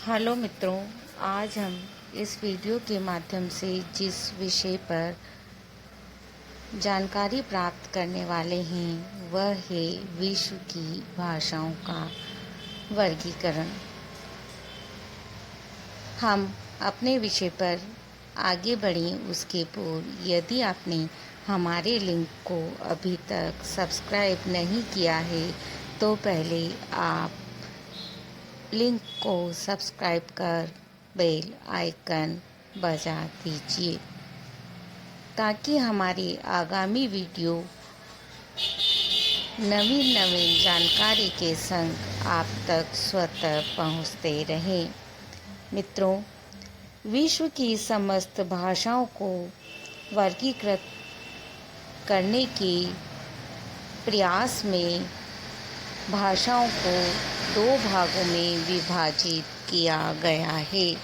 Hello मित्रों, आज हम इस वीडियो के माध्यम से जिस विषय पर जानकारी प्राप्त करने वाले हैं वह है विश्व की भाषाओं का वर्गीकरण। हम अपने विषय पर आगे बढ़ें उसके पूर्व यदि आपने हमारे लिंक को अभी तक सब्सक्राइब नहीं किया है तो पहले आप लिंक को सब्सक्राइब कर बेल आइकन बजा दीजिए ताकि हमारी आगामी वीडियो नवीन जानकारी के संग आप तक स्वतः पहुंचते रहें। मित्रों, विश्व की समस्त भाषाओं को वर्गीकृत करने के प्रयास में भाषाओं को दो भागों में विभाजित किया गया है,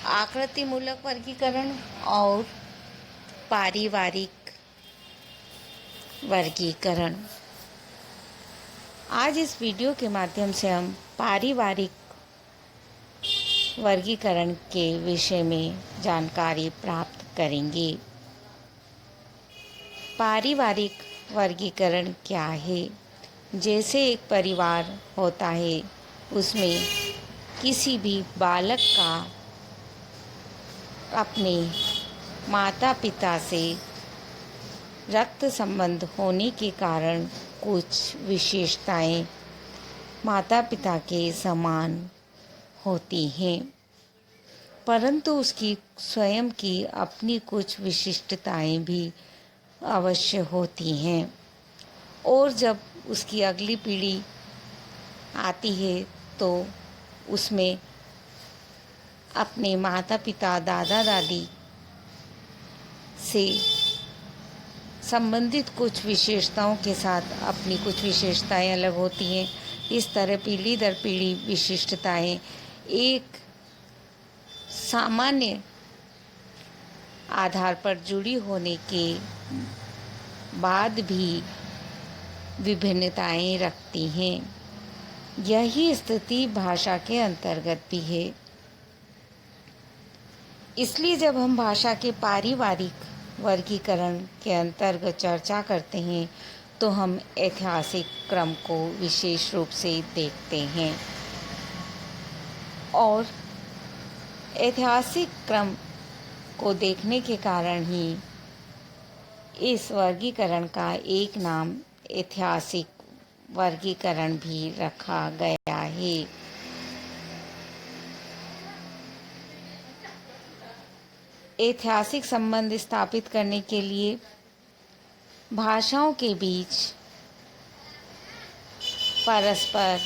आकृतिमूलक वर्गीकरण और पारिवारिक वर्गीकरण। आज इस वीडियो के माध्यम से हम पारिवारिक वर्गीकरण के विषय में जानकारी प्राप्त करेंगे। पारिवारिक वर्गीकरण क्या है? जैसे एक परिवार होता है, उसमें किसी भी बालक का अपने माता पिता से रक्त संबंध होने के कारण कुछ विशेषताएं माता पिता के समान होती हैं, परंतु उसकी स्वयं की अपनी कुछ विशिष्टताएं भी अवश्य होती हैं। और जब उसकी अगली पीढ़ी आती है तो उसमें अपने माता पिता दादा दादी से संबंधित कुछ विशेषताओं के साथ अपनी कुछ विशेषताएं अलग होती हैं। इस तरह पीढ़ी दर पीढ़ी विशिष्टताएं एक सामान्य आधार पर जुड़ी होने के बाद भी विभिन्नताएं रखती हैं। यही स्थिति भाषा के अंतर्गत भी है। इसलिए जब हम भाषा के पारिवारिक वर्गीकरण के अंतर्गत चर्चा करते हैं तो हम ऐतिहासिक क्रम को विशेष रूप से देखते हैं और ऐतिहासिक क्रम को देखने के कारण ही इस वर्गीकरण का एक नाम ऐतिहासिक वर्गीकरण भी रखा गया है। ऐतिहासिक संबंध स्थापित करने के लिए भाषाओं के बीच परस्पर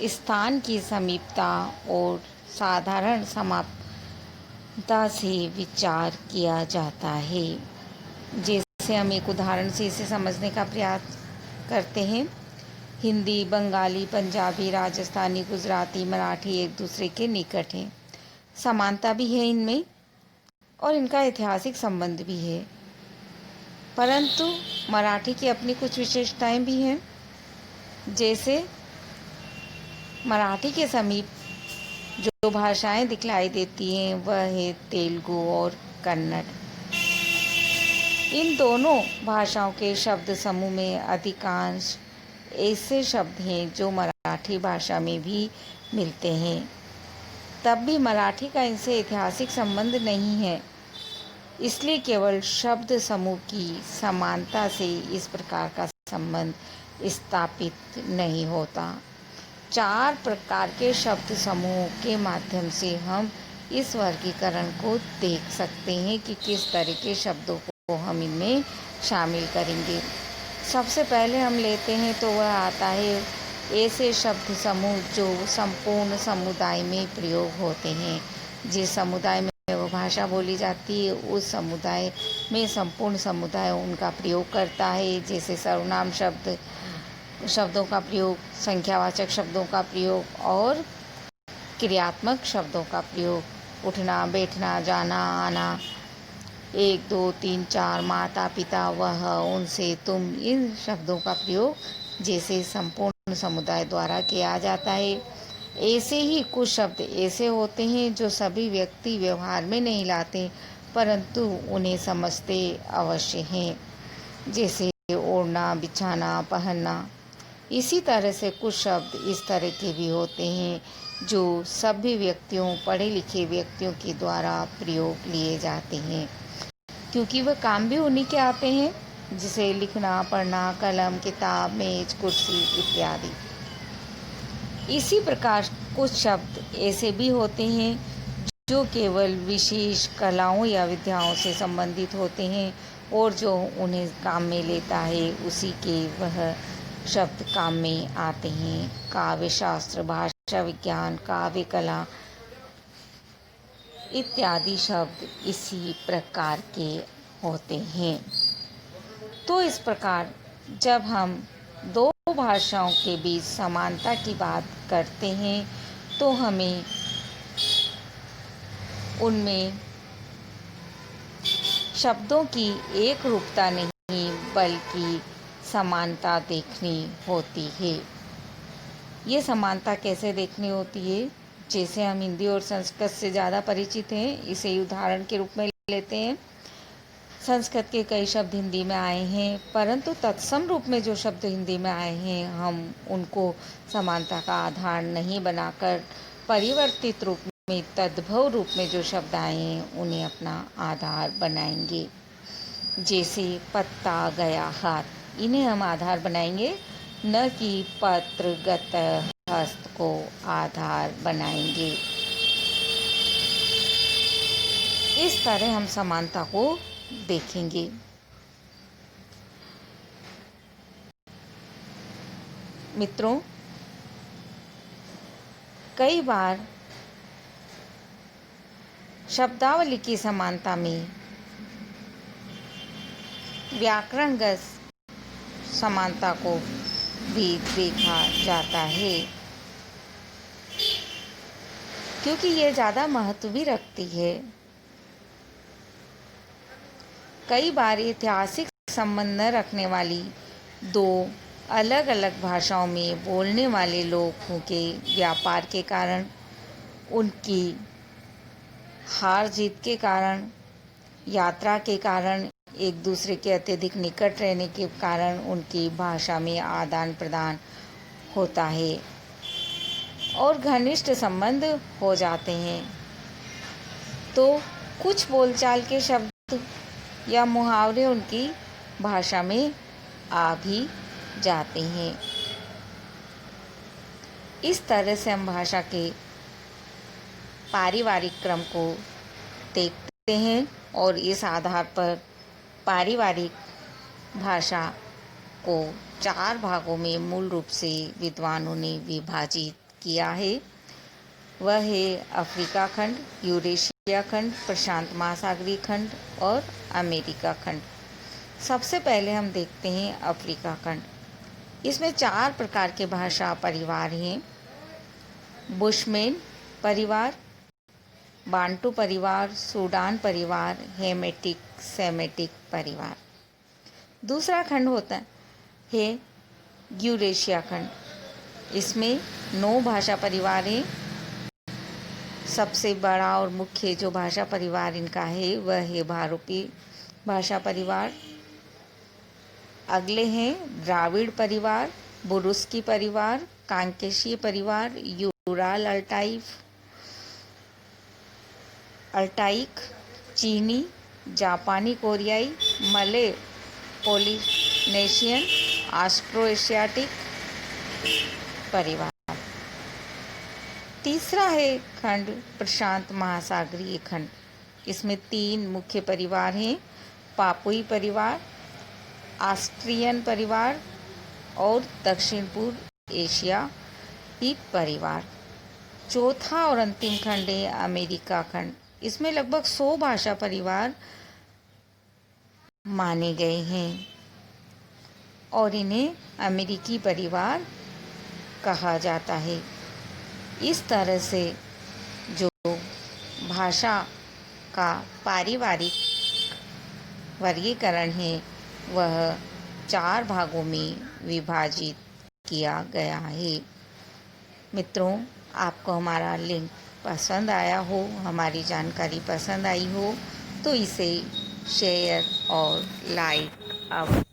स्थान की समीपता और साधारण समानता से विचार किया जाता है। जैसे हम एक उदाहरण से इसे समझने का प्रयास करते हैं। हिंदी, बंगाली, पंजाबी, राजस्थानी, गुजराती, मराठी एक दूसरे के निकट हैं। समानता भी है इनमें और इनका ऐतिहासिक संबंध भी है, परंतु मराठी की अपनी कुछ विशेषताएं भी हैं। जैसे मराठी के समीप जो भाषाएं दिखलाई देती हैं वह है तेलुगु और कन्नड़। इन दोनों भाषाओं के शब्द समूह में अधिकांश ऐसे शब्द हैं जो मराठी भाषा में भी मिलते हैं। तब भी मराठी का इनसे ऐतिहासिक संबंध नहीं है, इसलिए केवल शब्द समूह की समानता से इस प्रकार का संबंध स्थापित नहीं होता। 4 प्रकार के शब्द समूहों के माध्यम से हम इस वर्गीकरण को देख सकते हैं कि किस तरह के शब्दों को हम इनमें शामिल करेंगे। सबसे पहले हम लेते हैं तो वह आता है ऐसे शब्द समूह जो संपूर्ण समुदाय में प्रयोग होते हैं। जिस समुदाय में वो भाषा बोली जाती है उस समुदाय में संपूर्ण समुदाय उनका प्रयोग करता है। जैसे सर्वनाम शब्दों का प्रयोग, संख्यावाचक शब्दों का प्रयोग और क्रियात्मक शब्दों का प्रयोग। उठना, बैठना, जाना, आना, 1 2 3 4, माता पिता, वह, उनसे, तुम, इन शब्दों का प्रयोग जैसे संपूर्ण समुदाय द्वारा किया जाता है। ऐसे ही कुछ शब्द ऐसे होते हैं जो सभी व्यक्ति व्यवहार में नहीं लाते, परंतु उन्हें समझते अवश्य हैं, जैसे ओढ़ना, बिछाना, पहनना। इसी तरह से कुछ शब्द इस तरह के भी होते हैं जो सभी व्यक्तियों, पढ़े लिखे व्यक्तियों के द्वारा प्रयोग लिए जाते हैं, क्योंकि वह काम भी उन्हीं के आते हैं, जिसे लिखना, पढ़ना, कलम, किताब, मेज, कुर्सी इत्यादि। इसी प्रकार कुछ शब्द ऐसे भी होते हैं जो केवल विशेष कलाओं या विद्याओं से संबंधित होते हैं, और जो उन्हें काम में लेता है उसी के वह शब्द काम में आते हैं। काव्य शास्त्र, भाषा विज्ञान, काव्य कला इत्यादि शब्द इसी प्रकार के होते हैं। तो इस प्रकार जब हम दो भाषाओं के बीच समानता की बात करते हैं तो हमें उनमें शब्दों की एक रूपता नहीं बल्कि समानता देखनी होती है। ये समानता कैसे देखनी होती है? जैसे हम हिंदी और संस्कृत से ज़्यादा परिचित हैं, इसे उदाहरण के रूप में लेते हैं। संस्कृत के कई शब्द हिंदी में आए हैं, परंतु तत्सम रूप में जो शब्द हिंदी में आए हैं हम उनको समानता का आधार नहीं बनाकर परिवर्तित रूप में, तद्भव रूप में जो शब्द आए हैं उन्हें अपना आधार बनाएंगे। जैसे पत्ता, गया, हाथ, इन्हें हम आधार बनाएंगे, न कि पत्र, गत, हस्त को आधार बनाएंगे। इस तरह हम समानता को देखेंगे। मित्रों, कई बार शब्दावली की समानता में व्याकरणगत समानता को भी देखा जाता है, क्योंकि ये ज़्यादा महत्व भी रखती है। कई बार ऐतिहासिक संबंध न रखने वाली दो अलग अलग भाषाओं में बोलने वाले लोगों के व्यापार के कारण, उनकी हार जीत के कारण, यात्रा के कारण, एक दूसरे के अत्यधिक निकट रहने के कारण उनकी भाषा में आदान प्रदान होता है और घनिष्ठ संबंध हो जाते हैं। तो कुछ बोलचाल के शब्द या मुहावरे उनकी भाषा में आ भी जाते हैं। इस तरह से हम भाषा के पारिवारिक क्रम को देखते हैं और इस आधार पर पारिवारिक भाषा को 4 भागों में मूल रूप से विद्वानों ने विभाजित किया है। वह है अफ्रीका खंड, यूरेशिया खंड, प्रशांत महासागरीय खंड और अमेरिका खंड। सबसे पहले हम देखते हैं अफ्रीका खंड। इसमें 4 प्रकार के भाषा परिवार हैं। बुशमैन परिवार, बांटू परिवार, सूडान परिवार, हेमेटिक, सेमेटिक परिवार। दूसरा खंड होता है यूरेशिया खंड। इसमें 9 भाषा परिवार हैं। सबसे बड़ा और मुख्य जो भाषा परिवार इनका है वह है भारोपी भाषा परिवार। अगले हैं द्राविड़ परिवार, बुरुस्की परिवार, कांकेशीय परिवार, यूराल अल्टाइक, चीनी, जापानी कोरियाई, मले पोलिनेशियन, ऑस्ट्रो एशियाटिक परिवार। तीसरा है खंड प्रशांत महासागरीय खंड। इसमें 3 मुख्य परिवार हैं, पापुई परिवार, ऑस्ट्रियन परिवार और दक्षिण पूर्व एशियाई परिवार। चौथा और अंतिम खंड है अमेरिका खंड। इसमें लगभग 100 भाषा परिवार माने गए हैं और इन्हें अमेरिकी परिवार कहा जाता है। इस तरह से जो भाषा का पारिवारिक वर्गीकरण है वह 4 भागों में विभाजित किया गया है। मित्रों, आपको हमारा लिंक पसंद आया हो, हमारी जानकारी पसंद आई हो तो इसे शेयर और लाइक अवश्य